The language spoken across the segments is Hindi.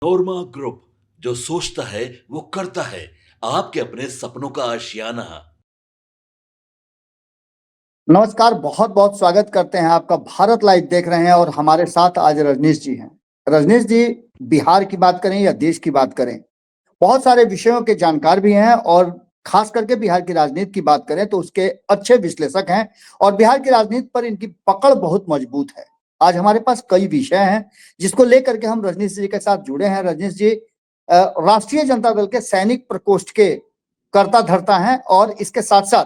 नोरमा ग्रुप, जो सोचता है वो करता है। आपके अपने सपनों का आशियाना। नमस्कार, बहुत बहुत स्वागत करते हैं आपका। भारत लाइव देख रहे हैं और हमारे साथ आज रजनीश जी हैं। रजनीश जी, बिहार की बात करें या देश की बात करें, बहुत सारे विषयों के जानकार भी हैं और खास करके बिहार की राजनीति की बात करें तो उसके अच्छे विश्लेषक हैं और बिहार की राजनीति पर इनकी पकड़ बहुत मजबूत है। आज हमारे पास कई विषय हैं जिसको लेकर के हम रजनीश जी के साथ जुड़े हैं। रजनीश जी राष्ट्रीय जनता दल के सैनिक प्रकोष्ठ के कर्ता धर्ता हैं और इसके साथ साथ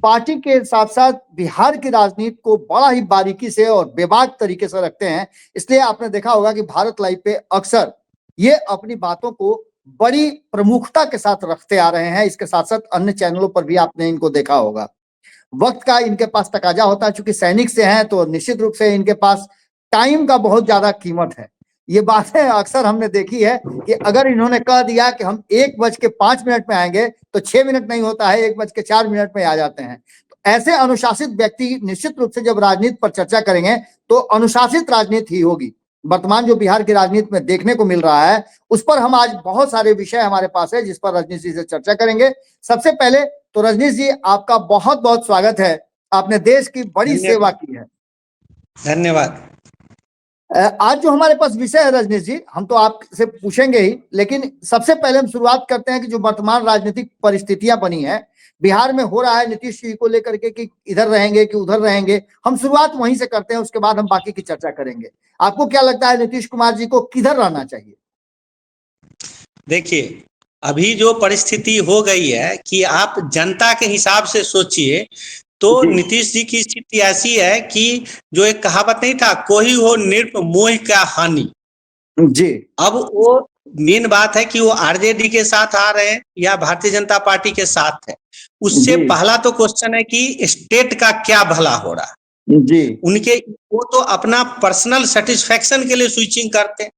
पार्टी के साथ साथ बिहार की राजनीति को बड़ा ही बारीकी से और बेबाक तरीके से रखते हैं। इसलिए आपने देखा होगा कि भारत लाइव पे अक्सर ये अपनी बातों को बड़ी प्रमुखता के साथ रखते आ रहे हैं। इसके साथ साथ अन्य चैनलों पर भी आपने इनको देखा होगा। वक्त का इनके पास तकाजा होता है, चूंकि सैनिक से हैं तो निश्चित रूप से इनके पास टाइम का बहुत ज्यादा कीमत है। ये बातें अक्सर हमने देखी है कि अगर इन्होंने कह दिया कि हम 1:05 में आएंगे तो 6 मिनट नहीं होता है, 1:04 में आ जाते हैं। तो ऐसे अनुशासित व्यक्ति निश्चित रूप से जब राजनीति पर चर्चा करेंगे तो अनुशासित राजनीति ही होगी। वर्तमान जो बिहार की राजनीति में देखने को मिल रहा है उस पर हम आज बहुत सारे विषय हमारे पास है जिस पर रजनीश जी से चर्चा करेंगे। सबसे पहले तो रजनीश जी, आपका बहुत बहुत स्वागत है। आपने देश की बड़ी सेवा की है। धन्यवाद। आज जो हमारे पास विषय है रजनीश जी, हम तो आपसे पूछेंगे ही, लेकिन सबसे पहले हम शुरुआत करते हैं कि जो वर्तमान राजनीतिक परिस्थितियां बनी है बिहार में, हो रहा है नीतीश जी को लेकर के कि इधर रहेंगे कि उधर रहेंगे। हम शुरुआत वहीं से करते हैं, उसके बाद हम बाकी की चर्चा करेंगे। आपको क्या लगता है नीतीश कुमार जी को किधर रहना चाहिए? देखिए, अभी जो परिस्थिति हो गई है कि आप जनता के हिसाब से सोचिए तो नीतीश जी की स्थिति ऐसी है कि जो एक कहावत नहीं था, कोई हो नृप मोह का हानि जी। अब वो मेन बात है कि वो आरजेडी के साथ आ रहे हैं या भारतीय जनता पार्टी के साथ है। उससे पहला तो क्वेश्चन है कि स्टेट का क्या भला हो रहा है जी। उनके। वो तो अपना पर्सनल सेटिस्फेक्शन के लिए स्विचिंग करते हैं।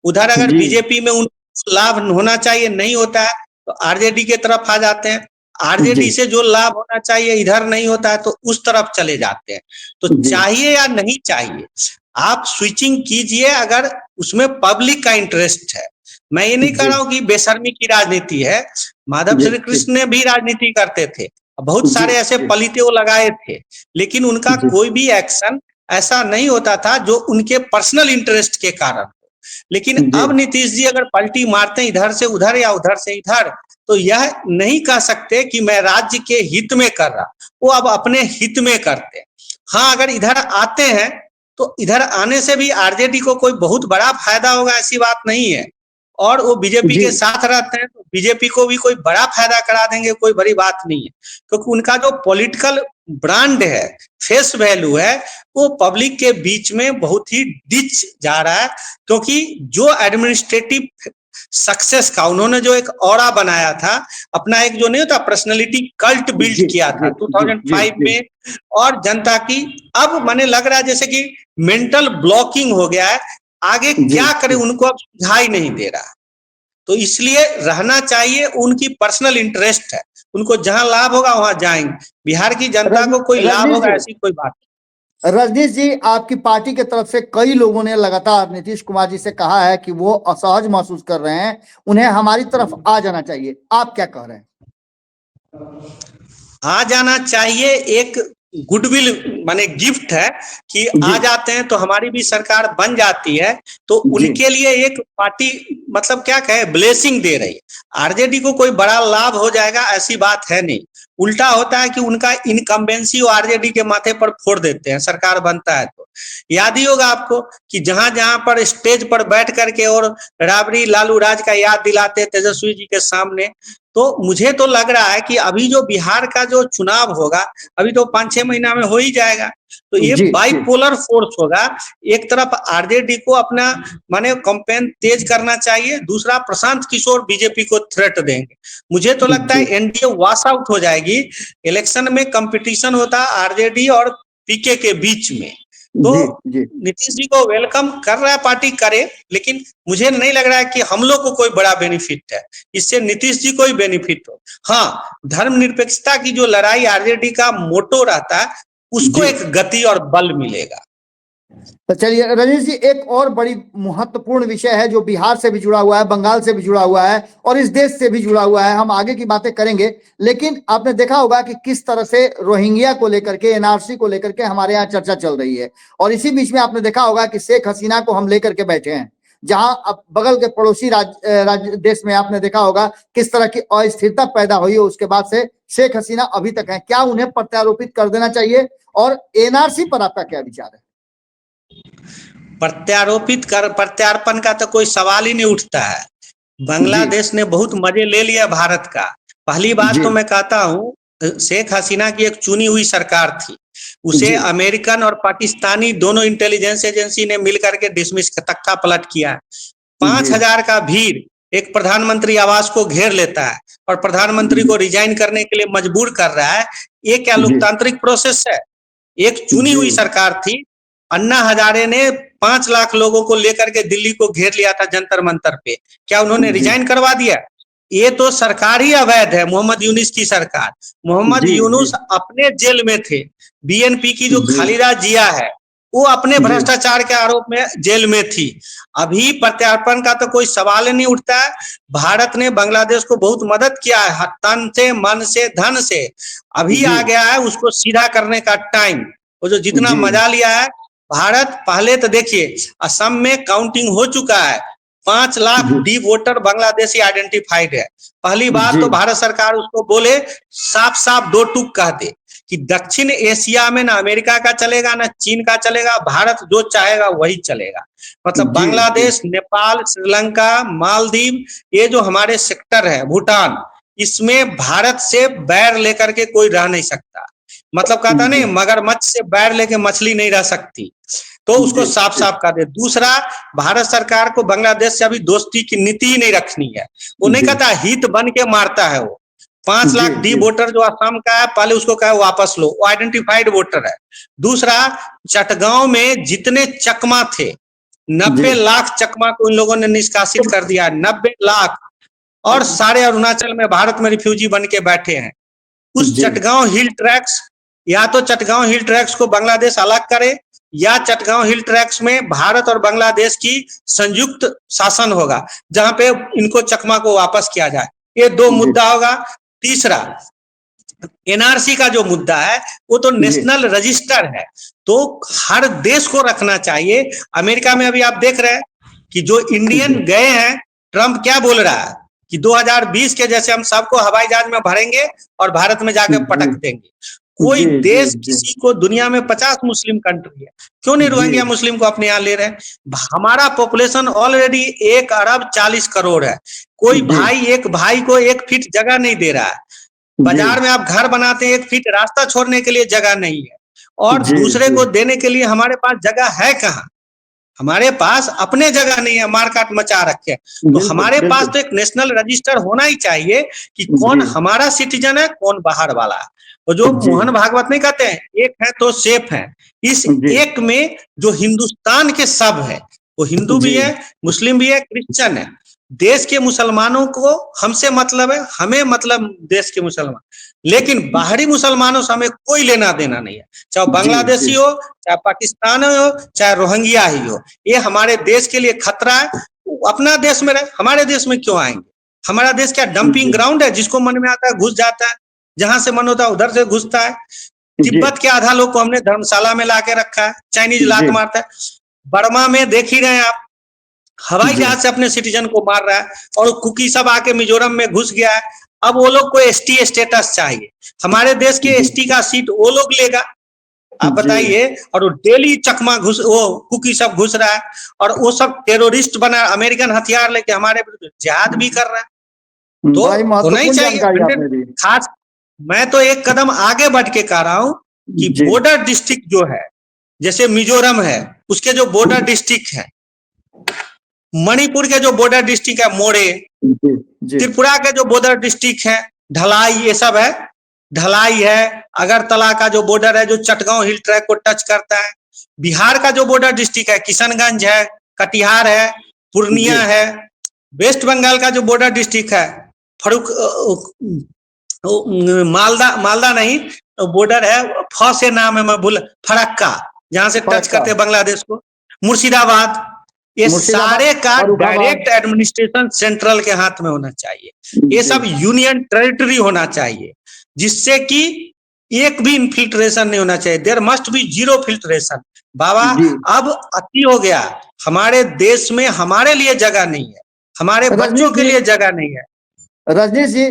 उधर अगर बीजेपी में उनको लाभ होना चाहिए, नहीं होता है तो आरजेडी के तरफ आ जाते हैं। आरजेडी से जो लाभ होना चाहिए इधर नहीं होता है तो उस तरफ चले जाते हैं। तो चाहिए या नहीं चाहिए, आप स्विचिंग कीजिए अगर उसमें पब्लिक का इंटरेस्ट है। मैं ये नहीं कह रहा हूं कि बेशर्मी की राजनीति है। माधव श्री कृष्ण भी राजनीति करते थे, बहुत सारे ऐसे पलिते वो लगाए थे, लेकिन उनका कोई भी एक्शन ऐसा नहीं होता था जो उनके पर्सनल इंटरेस्ट के कारण। लेकिन अब नीतीश जी अगर पलटी मारते हैं इधर से उधर या उधर से इधर, तो यह नहीं कह सकते कि मैं राज्य के हित में कर रहा, वो अब अपने हित में करते हैं। हाँ, अगर इधर आते हैं तो इधर आने से भी आरजेडी को कोई बहुत बड़ा फायदा होगा ऐसी बात नहीं है, और वो बीजेपी के साथ रहते हैं तो बीजेपी को भी कोई बड़ा फायदा करा देंगे, कोई बड़ी बात नहीं है। क्योंकि उनका जो पॉलिटिकल ब्रांड है, फेस वैल्यू है, वो पब्लिक के बीच में बहुत ही डिच जा रहा है। क्योंकि जो एडमिनिस्ट्रेटिव सक्सेस का उन्होंने जो एक ऑरा बनाया था, अपना एक जो नहीं होता पर्सनालिटी कल्ट बिल्ड किया था 2005 में, और जनता की अब माने लग रहा है जैसे कि मेंटल ब्लॉकिंग हो गया है। आगे क्या करे उनको अब सुझाई नहीं दे रहा। तो इसलिए रहना चाहिए, उनकी पर्सनल इंटरेस्ट है, उनको जहां लाभ होगा वहां जाएंगे। बिहार की जनता को कोई लाभ होगा ऐसी कोई बात नहीं। रजनीश जी, आपकी पार्टी के तरफ से कई लोगों ने लगातार नीतीश कुमार जी से कहा है कि वो असहज महसूस कर रहे हैं, उन्हें हमारी तरफ आ जाना चाहिए। आप क्या कह रहे हैं? आ जाना चाहिए एक गुडविल माने गिफ्ट है कि आ जाते हैं तो हमारी भी सरकार बन जाती है, तो उनके लिए एक पार्टी मतलब क्या कहे ब्लेसिंग दे रही है। आरजेडी को कोई बड़ा लाभ हो जाएगा ऐसी बात है नहीं, उल्टा होता है कि उनका इनकम्बेंसी वो आरजेडी के माथे पर फोड़ देते हैं, सरकार बनता है तो। याद ही होगा आपको कि जहां जहां पर स्टेज पर बैठ करके और राबड़ी लालू राज का याद दिलाते तेजस्वी जी के सामने। तो मुझे तो लग रहा है कि अभी जो बिहार का जो चुनाव होगा, अभी तो 5-6 महीना में हो ही जाएगा, तो ये बाइपोलर फोर्स होगा। एक तरफ आरजेडी को अपना माने कैंपेन तेज करना चाहिए, दूसरा प्रशांत किशोर बीजेपी को थ्रेट देंगे। मुझे तो लगता है एनडीए वॉश आउट हो जाएगी। इलेक्शन में कंपटीशन होता है आरजेडी और पीके के बीच में, तो नीतीश जी को वेलकम कर रहा है पार्टी करे, लेकिन मुझे नहीं लग रहा है कि हम लोग को कोई बड़ा बेनिफिट है इससे, नीतीश जी को ही बेनिफिट हो। हाँ, धर्मनिरपेक्षता की जो लड़ाई आरजेडी का मोटो रहता है उसको एक गति और बल मिलेगा। तो चलिए रजनीश जी, एक और बड़ी महत्वपूर्ण विषय है जो बिहार से भी जुड़ा हुआ है, बंगाल से भी जुड़ा हुआ है और इस देश से भी जुड़ा हुआ है। हम आगे की बातें करेंगे, लेकिन आपने देखा होगा कि किस तरह से रोहिंग्या को लेकर के, एनआरसी को लेकर के हमारे यहाँ चर्चा चल रही है। और इसी बीच में आपने देखा होगा कि शेख हसीना को हम लेकर के बैठे हैं, जहां अब बगल के पड़ोसी राज्य देश में आपने देखा होगा किस तरह की अस्थिरता पैदा हुई है। उसके बाद से शेख हसीना अभी तक है, क्या उन्हें प्रत्यारोपित कर देना चाहिए? और एनआरसी पर आपका क्या विचार है? प्रत्यार्पण का तो कोई सवाल ही नहीं उठता है। बांग्लादेश ने बहुत मजे ले लिया भारत का। पहली बात तो मैं कहता हूँ, शेख हसीना की एक चुनी हुई सरकार थी, उसे अमेरिकन और पाकिस्तानी दोनों इंटेलिजेंस एजेंसी ने मिलकर के डिसमिस तख्ता पलट किया है। 5,000 का भीड़ एक प्रधानमंत्री आवास को घेर लेता है और प्रधानमंत्री को रिजाइन करने के लिए मजबूर कर रहा है। ये क्या लोकतांत्रिक प्रोसेस है? एक चुनी हुई सरकार थी, अन्ना हजारे ने 5 लाख लोगों को लेकर के दिल्ली को घेर लिया था जंतर मंतर पे, क्या उन्होंने रिजाइन करवा दिया? ये तो सरकार ही अवैध है, मोहम्मद यूनुस की सरकार। मोहम्मद यूनुस अपने जेल में थे, बीएनपी की जो खालिदा जिया है वो अपने भ्रष्टाचार के आरोप में जेल में थी। अभी प्रत्यार्पण का तो कोई सवाल नहीं उठता है। भारत ने बांग्लादेश को बहुत मदद किया है, तन से, मन से, धन से। अभी आ गया है उसको सीधा करने का टाइम। वो जो जितना मजा लिया है भारत, पहले तो देखिए असम में काउंटिंग हो चुका है, 5 lakh D voter Bangladeshi identified है। पहली बात तो भारत सरकार उसको बोले, साफ साफ 2 टूक कह दे कि दक्षिण एशिया में ना अमेरिका का चलेगा ना चीन का चलेगा, भारत जो चाहेगा वही चलेगा। मतलब बांग्लादेश, नेपाल, श्रीलंका, मालदीव, ये जो हमारे सेक्टर है, भूटान, इसमें भारत से बैर लेकर के कोई रह नहीं सकता। मतलब कहता नहीं, मगरमच्छ से बैर लेके मछली नहीं रह सकती, तो उसको साफ साफ कर दे। दूसरा, भारत सरकार को बांग्लादेश से अभी दोस्ती की नीति ही नहीं रखनी है। वो नहीं कहता हित बन के मारता है वो। 5 लाख डी वोटर जो असम का है, पहले उसको कहे वापस लो, वो आइडेंटिफाइड वोटर है। दूसरा, चटगांव में जितने चकमा थे, 90 लाख चकमा को इन लोगों ने निष्कासित कर दिया, 90 लाख। और सारे अरुणाचल में भारत में रिफ्यूजी बन के बैठे हैं। उस चटगांव हिल ट्रैक्स, या तो चटगांव हिल ट्रैक्स को बांग्लादेश अलग करे, या चटगांव हिल ट्रैक्स में भारत और बांग्लादेश की संयुक्त शासन होगा, जहां पे इनको चकमा को वापस किया जाए। ये 2 मुद्दा होगा। तीसरा, एनआरसी का जो मुद्दा है वो तो नेशनल रजिस्टर है, तो हर देश को रखना चाहिए। अमेरिका में अभी आप देख रहे हैं कि जो इंडियन गए हैं, ट्रंप क्या बोल रहा है कि 2020 के जैसे हम सबको हवाई जहाज में भरेंगे और भारत में जाकर पटक देंगे। कोई देश किसी को, दुनिया में 50 मुस्लिम कंट्री है, क्यों नहीं रोहिंग्या मुस्लिम को अपने यहाँ ले रहे हैं? हमारा पॉपुलेशन ऑलरेडी 1 अरब 40 करोड़ है। कोई भाई एक भाई को 1 फीट जगह नहीं दे रहा है। बाजार में आप घर बनाते हैं, 1 फीट रास्ता छोड़ने के लिए जगह नहीं है, और दूसरे को देने के लिए हमारे पास जगह है कहाँ? हमारे पास अपने जगह नहीं है, मारकाट मचा रखे। तो हमारे पास तो एक नेशनल रजिस्टर होना ही चाहिए कि कौन हमारा सिटीजन है, कौन बाहर वाला है। तो जो मोहन भागवत नहीं कहते हैं, एक है तो सेफ है। इस एक में जो हिंदुस्तान के सब है, वो हिंदू भी है, मुस्लिम भी है, क्रिश्चियन है। देश के मुसलमानों को हमसे मतलब है, हमें मतलब देश के मुसलमान, लेकिन बाहरी मुसलमानों से हमें कोई लेना देना नहीं है। चाहे बांग्लादेशी हो, चाहे पाकिस्तानी हो, चाहे रोहिंग्या ही हो, ये हमारे देश के लिए खतरा है। अपना देश में रहे, हमारे देश में क्यों आएंगे? हमारा देश क्या डंपिंग ग्राउंड है? जिसको मन में आता है घुस जाता है, जहां से मन होता है उधर से घुसता है। तिब्बत के आधा लोग को हमने धर्मशाला में लाके रखा है, चाइनीज लात मारता है। बर्मा में देख ही रहे हैं आप, हवाई जहाज से अपने सिटीजन को मार रहा है, और कुकी सब आके मिजोरम में घुस गया है। अब वो लोग को एसटी स्टेटस चाहिए, हमारे देश के एसटी का सीट वो लोग लेगा, आप बताइए। और वो डेली चकमा वो कुकी सब घुस रहा है, और वो सब टेररिस्ट बना, अमेरिकन हथियार लेके हमारे जिहाद भी कर रहा है। तो होना ही चाहिए। खास मैं तो एक कदम आगे बढ़ के कह रहा हूं कि बॉर्डर डिस्ट्रिक्ट जो है, जैसे मिजोरम है, उसके जो बॉर्डर डिस्ट्रिक्ट है, मणिपुर के जो बॉर्डर डिस्ट्रिक्ट है मोरे, त्रिपुरा के जो बॉर्डर डिस्ट्रिक्ट है ढलाई, ये सब है। ढलाई है, अगरतला का जो बॉर्डर है जो चटगांव हिल ट्रैक को टच करता है। बिहार का जो बॉर्डर डिस्ट्रिक्ट है, किशनगंज है, कटिहार है, पूर्णिया है। वेस्ट बंगाल का जो बॉर्डर डिस्ट्रिक्ट है, मालदा नहीं, बॉर्डर है, फ से नाम है, मैं भूल, फरक्का, जहां से टच फरक्का, करते हैं बांग्लादेश को, मुर्शिदाबाद, ये मुर्शिदाबाद सारे का और डायरेक्ट एडमिनिस्ट्रेशन सेंट्रल के हाथ में होना चाहिए। ये जी, सब यूनियन टेरिटरी होना चाहिए, जिससे कि एक भी इन्फिल्ट्रेशन नहीं होना चाहिए। There must be zero filtration. बाबा जी। अब अति हो गया, हमारे देश में हमारे लिए जगह नहीं है, हमारे रजनीश बच्चों के जी, लिए जगह नहीं है। रजनीश जी,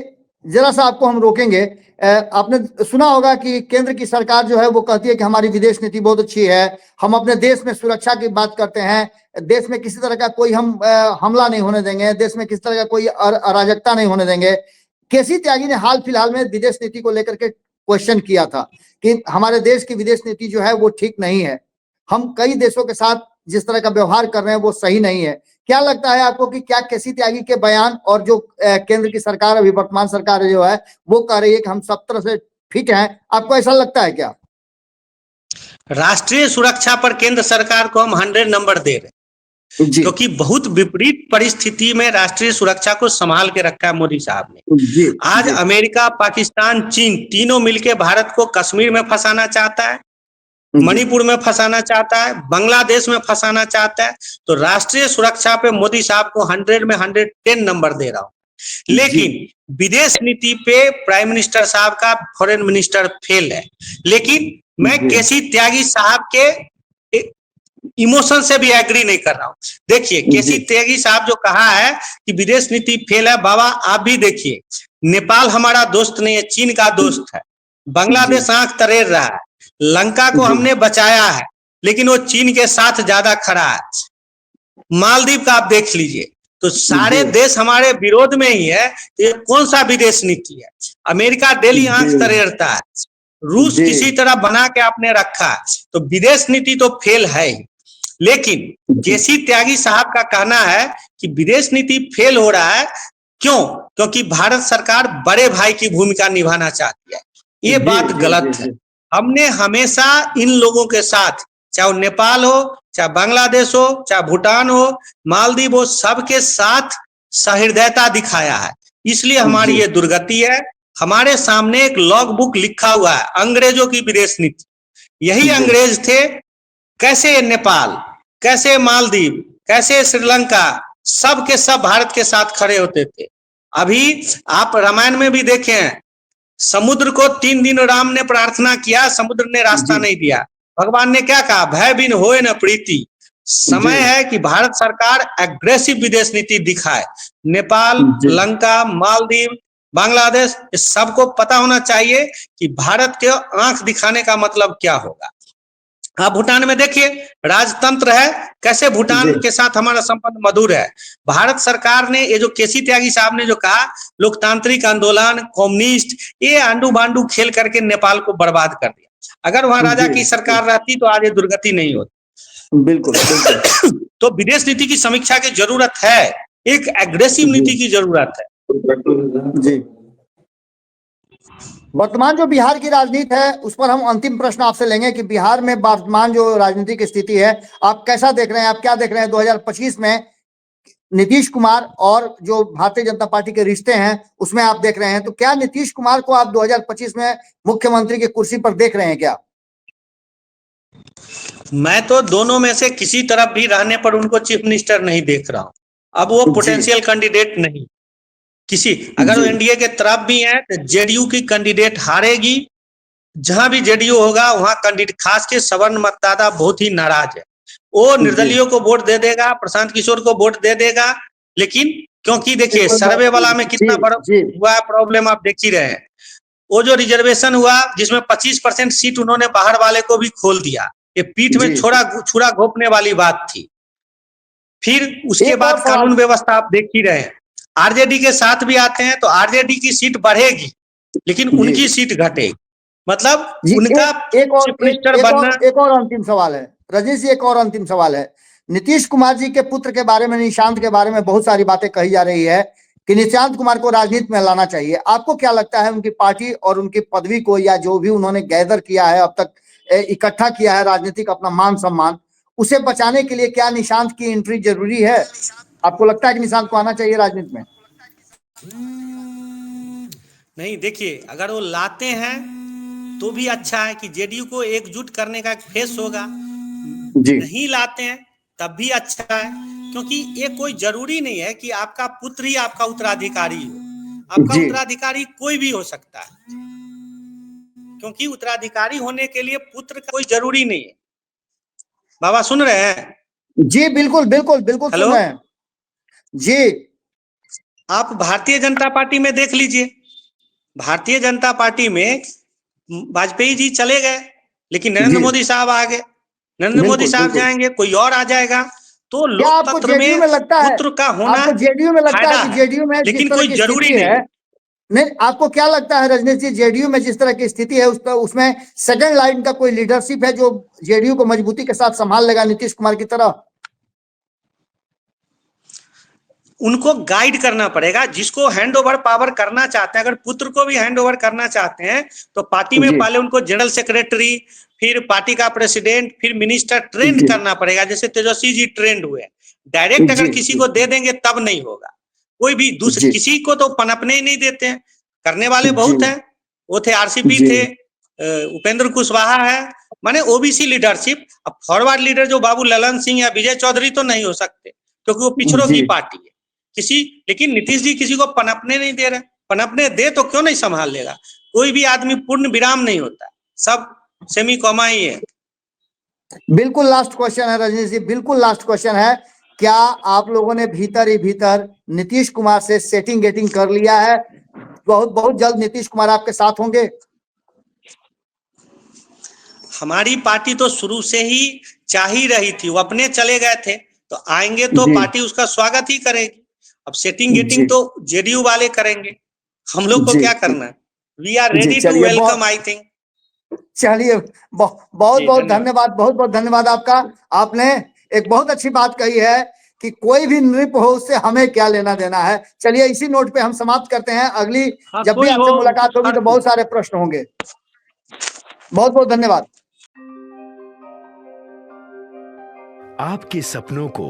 जरा सा आपको हम रोकेंगे। आपने सुना होगा कि केंद्र की सरकार जो है वो कहती है कि हमारी विदेश नीति बहुत अच्छी है, हम अपने देश में सुरक्षा की बात करते हैं, देश में किसी तरह का कोई हम हमला नहीं होने देंगे, देश में किसी तरह का कोई अराजकता नहीं होने देंगे। केसी त्यागी ने हाल फिलहाल में विदेश नीति को लेकर के क्वेश्चन किया था कि हमारे देश की विदेश नीति जो है वो ठीक नहीं है, हम कई देशों के साथ जिस तरह का व्यवहार कर रहे हैं वो सही नहीं है। क्या लगता है आपको कि क्या केसी त्यागी के बयान और जो केंद्र की सरकार, अभी वर्तमान सरकार जो है वो कह रही है कि हम सब तरह से फिट हैं, आपको ऐसा लगता है क्या? राष्ट्रीय सुरक्षा पर केंद्र सरकार को हम 100 नंबर दे रहे हैं, जी, क्योंकि बहुत विपरीत परिस्थिति में राष्ट्रीय सुरक्षा को संभाल के रखा है मोदी साहब ने। जी, आज जी, अमेरिका, पाकिस्तान, चीन तीनों मिलकर भारत को कश्मीर में फंसाना चाहता है, जी, मणिपुर में फंसाना चाहता है, बांग्लादेश में फंसाना चाहता है। तो राष्ट्रीय सुरक्षा पे मोदी साहब को 100 में 110 नंबर दे रहा हूं। लेकिन विदेश नीति पे प्राइम मिनिस्टर साहब का फॉरेन मिनिस्टर फेल है। लेकिन मैं जी। केसी त्यागी साहब के इमोशन से भी एग्री नहीं कर रहा हूं। देखिए, केसी जी। त्यागी साहब जो कहा है कि विदेश नीति फेल है, बाबा आप भी देखिए, नेपाल हमारा दोस्त नहीं है, चीन का दोस्त है। बांग्लादेश आंख तरेर रहा है, लंका को जी। हमने बचाया है, लेकिन वो चीन के साथ ज्यादा खड़ा है। मालदीव का आप देख लीजिए, तो सारे जी। देश हमारे विरोध में ही है। तो ये कौन सा विदेश नीति है? अमेरिका डेली आंख जी। तरेरता है, रूस जी। किसी तरह बना के आपने रखा है, तो विदेश नीति तो फेल है ही। लेकिन केसी त्यागी साहब का कहना है कि विदेश नीति फेल हो रहा है, क्यों? क्योंकि भारत सरकार बड़े भाई की भूमिका निभाना चाहती है। ये जी, बात जी, गलत जी, है। जी। हमने हमेशा इन लोगों के साथ, चाहे वो नेपाल हो, चाहे बांग्लादेश हो, चाहे भूटान हो, मालदीव हो, सबके साथ सहृदयता दिखाया है। इसलिए हमारी जी। ये दुर्गति है। हमारे सामने एक लॉग बुक लिखा हुआ है, अंग्रेजों की विदेश नीति। यही जी। अंग्रेज थे। कैसे नेपाल, कैसे मालदीव, कैसे श्रीलंका, सब के सब भारत के साथ खड़े होते थे। अभी आप रामायण में भी देखें, समुद्र को 3 दिन राम ने प्रार्थना किया, समुद्र ने रास्ता जी। नहीं दिया। भगवान ने क्या कहा? भय बिन होए न प्रीति। समय जी। है कि भारत सरकार एग्रेसिव विदेश नीति दिखाए। नेपाल, जी। लंका, मालदीव, बांग्लादेश, इस सबको पता होना चाहिए कि भारत के आंख दिखाने का मतलब क्या होगा। आप भूटान में देखिए, राजतंत्र है, कैसे भूटान जी। के साथ हमारा संबंध मधुर है। भारत सरकार ने, ये जो केसी त्यागी साहब ने जो कहा, लोकतांत्रिक आंदोलन, कम्युनिस्ट, ये आंडू बांडू खेल करके नेपाल को बर्बाद कर दिया। अगर वहां राजा जी। की सरकार रहती तो आज ये दुर्गति नहीं होती। बिल्कुल, बिल्कुल। तो विदेश नीति की समीक्षा की जरूरत है, एक एग्रेसिव नीति की जरूरत है। जी। वर्तमान जो बिहार की राजनीति है उस पर हम अंतिम प्रश्न आपसे लेंगे कि बिहार में वर्तमान जो राजनीतिक स्थिति है आप कैसा देख रहे हैं, आप क्या देख रहे हैं 2025 में नीतीश कुमार और जो भारतीय जनता पार्टी के रिश्ते हैं उसमें आप देख रहे हैं, तो क्या नीतीश कुमार को आप 2025 में मुख्यमंत्री की कुर्सी पर देख रहे हैं क्या? मैं तो दोनों में से किसी तरफ भी रहने पर उनको चीफ मिनिस्टर नहीं देख रहा हूं। अब वो पोटेंशियल कैंडिडेट नहीं, किसी, अगर वो एनडीए के तरफ भी है तो जेडीयू की कैंडिडेट हारेगी। जहां भी जेडीयू होगा वहां कैंडिडेट, खास के सवर्ण मतदाता बहुत ही नाराज है। वो निर्दलीयों को वोट दे देगा, प्रशांत किशोर को वोट दे देगा। लेकिन क्योंकि देखिए सर्वे वाला में कितना बड़ा हुआ प्रॉब्लम आप देख ही रहे हैं। वो जो रिजर्वेशन हुआ जिसमें 25% सीट उन्होंने बाहर वाले को भी खोल दिया, ये पीठ में छुरा घोंपने वाली बात थी। फिर उसके बाद कानून व्यवस्था आप देख ही रहे हैं। आरजेडी के साथ भी आते हैं तो आरजेडी की सीट बढ़ेगी लेकिन उनकी सीट घटेगी। मतलब उनका चीफ मिनिस्टर बनना। एक और अंतिम सवाल है रजनीश जी, एक और अंतिम सवाल है। नीतीश कुमार जी के पुत्र के बारे में, निशांत के बारे में बहुत सारी बातें कही जा रही है कि निशांत कुमार को राजनीति में लाना चाहिए। आपको क्या लगता है उनकी पार्टी और उनकी पदवी को, या जो भी उन्होंने गैदर किया है अब तक, इकट्ठा किया है राजनीतिक अपना मान सम्मान, उसे बचाने के लिए क्या निशांत की एंट्री जरूरी है? आपको लगता है कि निशांत को आना चाहिए राजनीति में? नहीं, देखिए अगर वो लाते हैं तो भी अच्छा है कि जेडीयू को एकजुट करने का एक फेस होगा। जी नहीं लाते हैं तब भी अच्छा है, क्योंकि ये कोई जरूरी नहीं है कि आपका पुत्र ही आपका उत्तराधिकारी हो। आपका जी उत्तराधिकारी कोई भी हो सकता है, क्योंकि उत्तराधिकारी होने के लिए पुत्र का कोई जरूरी नहीं है। बाबा सुन रहे हैं? जी बिल्कुल बिल्कुल बिल्कुल हेलो, सुन रहे हैं जी। आप भारतीय जनता पार्टी में देख लीजिए, भारतीय जनता पार्टी में वाजपेयी जी चले गए, लेकिन नरेंद्र जी मोदी साहब आ गए। नरेंद्र मोदी बिल्कुल साहब बिल्कुल। जाएंगे, कोई और आ जाएगा। तो क्या आपको लोकतंत्र जेडीयू में में लगता है, पुत्र का होना आपको जेडीयू में लगता है फायदा कि है, जेडीयू में जिस लेकिन तरह कोई की जरूरी स्थिति नहीं है, है। नहीं आपको क्या लगता है रजनीश जी, जेडीयू में जिस तरह की स्थिति है उसमें सेकंड लाइन का कोई लीडरशिप है जो जेडीयू को मजबूती के साथ संभाल लेगा नीतीश कुमार की तरह? उनको गाइड करना पड़ेगा, जिसको हैंड ओवर पावर करना चाहते हैं। अगर पुत्र को भी हैंड ओवर करना चाहते हैं तो पार्टी में जी पहले उनको जनरल सेक्रेटरी, फिर पार्टी का प्रेसिडेंट, फिर मिनिस्टर ट्रेंड जी करना पड़ेगा, जैसे तेजस्वी जी ट्रेंड हुए। डायरेक्ट अगर जी किसी जी को दे देंगे तब नहीं होगा। कोई भी दूसरे जी किसी को तो पनपने ही नहीं देते हैं, करने वाले जी बहुत हैं। वो थे आरसीपी जी थे, उपेंद्र कुशवाहा है, माने ओबीसी लीडरशिप। अब फॉरवर्ड लीडर जो बाबू ललन सिंह या विजय चौधरी तो नहीं हो सकते, क्योंकि वो पिछड़ों जी की पार्टी है। किसी, लेकिन नीतीश जी किसी को पनपने नहीं दे रहे। पनपने दे तो क्यों नहीं संभाल लेगा? कोई भी आदमी पूर्ण विराम नहीं होता, सब सेमी कॉमा ही है। बिल्कुल लास्ट क्वेश्चन है रजनीश जी, बिल्कुल लास्ट क्वेश्चन है। क्या आप लोगों ने भीतर ही भीतर नीतीश कुमार से सेटिंग गेटिंग कर लिया है? बहुत बहुत जल्द नीतीश कुमार आपके साथ होंगे? हमारी पार्टी तो शुरू से ही चाह ही रही थी, वो अपने चले गए थे, तो आएंगे तो जी पार्टी उसका स्वागत ही करेगी। अब सेटिंग जी गेटिंग तो जेडीयू वाले करेंगे, हम लोग को जी क्या करना है? वी आर जी रेडी टू चलिए वेलकम, बहुत आई थिंक। चलिए बहुत जी बहुत धन्यवाद। धन्यवाद, बहुत बहुत धन्यवाद आपका। आपने एक बहुत अच्छी बात कही है कि कोई भी नृप हो उससे हमें क्या लेना देना है। चलिए इसी नोट पे हम समाप्त करते हैं। अगली हाँ, जब भी कोई हो आपसे उनको मुलाकात होगी तो फर्क बहुत नहीं। सारे प्रश्न होंगे। बहुत बहुत धन्यवाद। आपके सपनों को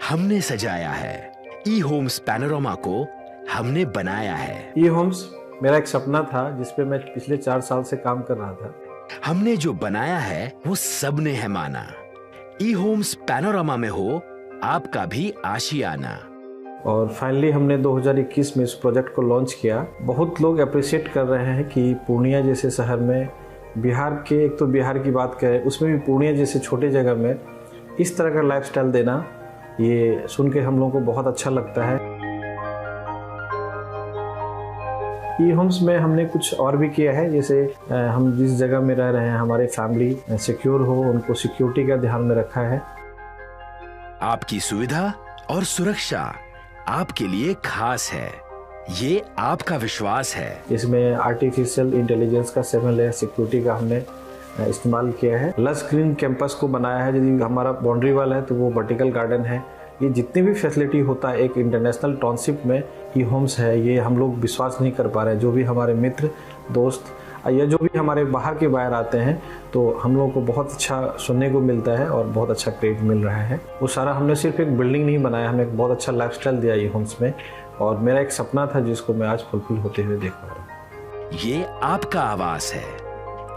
हमने सजाया है, ई होम्स पैनोरामा को हमने बनाया है। ई होम्स मेरा एक सपना था जिसपे मैं पिछले 4 साल से काम कर रहा था। हमने जो बनाया है वो सबने है माना। ई होम्स पैनोरामा में हो आपका भी आशियाना। और फाइनली हमने 2021 में इस प्रोजेक्ट को लॉन्च किया। बहुत लोग अप्रिशिएट कर रहे हैं कि पूर्णिया जैसे शहर में, बिहार के, एक तो बिहार की बात करें उसमें भी पूर्णिया जैसे छोटे जगह में इस तरह का लाइफस्टाइल देना, ये सुन के हम लोगों को बहुत अच्छा लगता है। ई होम्स में हमने कुछ और भी किया है, जैसे हम जिस जगह में रह रहे हैं हमारे फैमिली सिक्योर हो, उनको सिक्योरिटी का ध्यान में रखा है। आपकी सुविधा और सुरक्षा आपके लिए खास है, ये आपका विश्वास है। इसमें आर्टिफिशियल इंटेलिजेंस का 7 लेयर सिक्योरिटी का हमने इस्तेमाल किया है। लस ग्रीन कैंपस को बनाया है। यदि हमारा बाउंड्री वाल है तो वो वर्टिकल गार्डन है। ये जितनी भी फैसिलिटी होता है एक इंटरनेशनल टाउनशिप में, ई होम्स है, ये हम लोग विश्वास नहीं कर पा रहे हैं। जो भी हमारे मित्र दोस्त या जो भी हमारे बाहर के बाहर आते हैं तो हम लोगों को बहुत अच्छा सुनने को मिलता है और बहुत अच्छा क्रेडिट मिल रहा है। वो सारा हमने सिर्फ एक बिल्डिंग नहीं बनाया, हमें एक बहुत अच्छा लाइफस्टाइल दिया ई होम्स में, और मेरा एक सपना था जिसको मैं आज फुलफिल होते हुए देख पा रहा हूँ। ये आपका आवास है।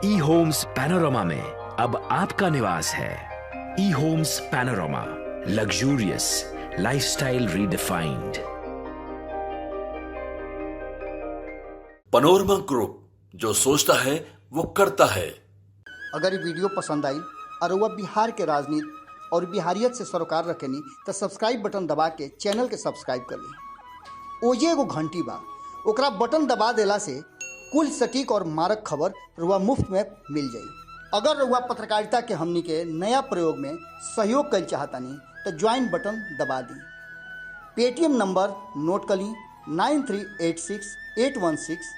ई होम्स पैनोरामा में अब आपका निवास है। E Homes Panorama, luxurious lifestyle redefined. Panorama group, जो सोचता है वो करता है। अगर ये वीडियो पसंद आई और वह बिहार के राजनीति और बिहारियत से सरोकार रखेनी तो सब्सक्राइब बटन दबा के चैनल के सब्सक्राइब कर ली। ओजे एगो घंटी बा, ओकरा बटन दबा देला से कुल सटीक और मारक खबर रुआ मुफ्त में मिल जाई। अगर रुआ पत्रकारिता के हमनी के नया प्रयोग में सहयोग कर चाहतानी तो ज्वाइन बटन दबा दी। पेटीएम नंबर नोट कर ली 9386 816